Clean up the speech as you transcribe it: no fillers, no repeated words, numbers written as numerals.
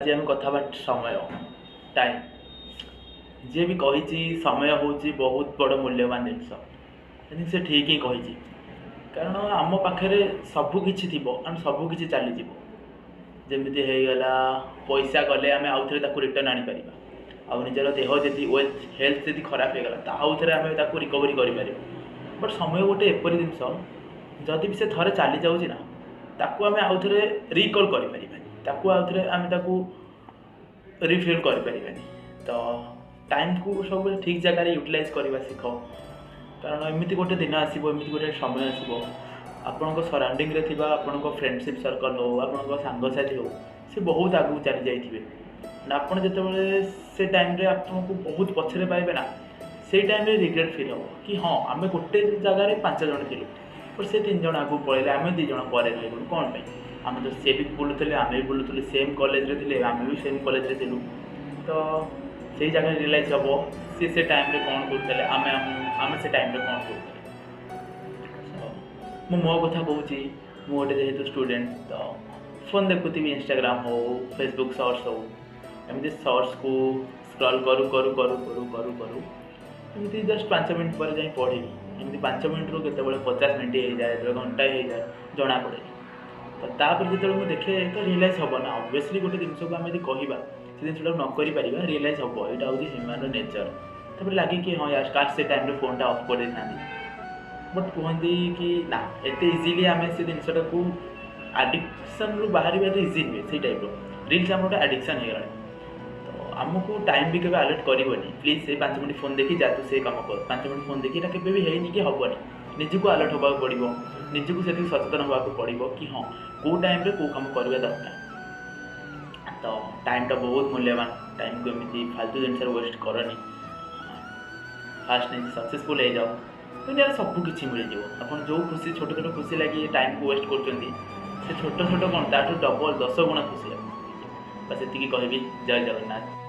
आज आम कथबार्त समय टाइम जी भी कही समय हूँ बहुत बड़ मूल्यवान जिनस से ठीक ही कही कारण आम पाखे सबकि थी आम सबकि चलीज जमी होगला पैसा गले आम आउ थे रिटर्न आनीपर आउ निजर देह जी वेल्थ हेल्थ जी खराब होगला आउ थे आम रिकवरी कर बट समय गोटे एपरी जिनस जदि भी से थे चली जाऊँगी ना ताकू आम आउ थे रिकल कर आउ थे आम रिफिल कर तो टाइम को सब ठीक जगह यूटिलाइज करवा शिख कारण एमती गोटे दिन आसो एमती गोटे समय आसो आपण सराउंडिंग रे थिबा आपण फ्रेंडशिप सर्कल हो आपण सांगसाथी हो सी बहुत आगू चली जाइए आपड़ जिते से टाइम रे आपको बहुत पछरे पाइबे ना से टाइम रे रिग्रेट फील हो कि हाँ आम गोटे जगार 5 जन थी बट से 3 जन आगू पड़े आम 2 जन पर रही कौन आम तो सी भी बुलूले आम भी बुलूले सेम कॉलेज रे थे आम भी सेम कॉलेज रे थिलु तो से जगह रियलाइज हम से टाइम रे कौन करते आम से टाइम रे कौन करते मो कथा कहूँ मोटे जेहेतु स्टूडेंट तो फोन देखुथी इंस्टाग्राम हो फेसबुक सर्ट्स हो एमती सर्ट्स को स्क्रॉल करू करू करू करू करू करू एमती जस्ट 5 मिनट पर जाए पढ़ी एमती 5 मिनट रू केत 50 मिनट हो जाए घंटा हो जाए जना पड़े तो तापर जो मुझे देखे तो रियलाइज हम ना ऑब्वियसली गोटे जिन को आम कहवा से जिन नक रियलाइज हम यहाँ हूँ ह्यूमन नेचर तब लगे कि हाँ यार काश से टाइम रे फोन टा ऑफ कर था बट कहते कि ना एत इजिली आम से जिनसा को आडिक्शन रू बाहर इजी हुए से टाइप रिल्स आम गोटे आडिक्शन हो गला तो आमको टाइम भी कभी अलर्ट करनी प्लीज से 5 मिनट फोन देखी जा तू से कम कर 5 मिनट फोन देखी के है कि हेनी निजक अलर्ट होगा पड़ो निजक से सचेतन होगा पड़ो कि हाँ कौ टाइम रे कौ कम करवा दरकार तो टाइम टा बहुत मूल्यवान टाइम को एमती फालतू जिन वेस्ट करनी फास्ट नहीं सक्सेसफुल हो जाओ दुनिया सबकि मिल जाव आप जो खुशी छोट छोट खुशी लगे टाइम को वेस्ट कर छोट छोट कौन ताठू डबल 10 गुणा खुशी लगे बस ये कहि जय जगन्नाथ।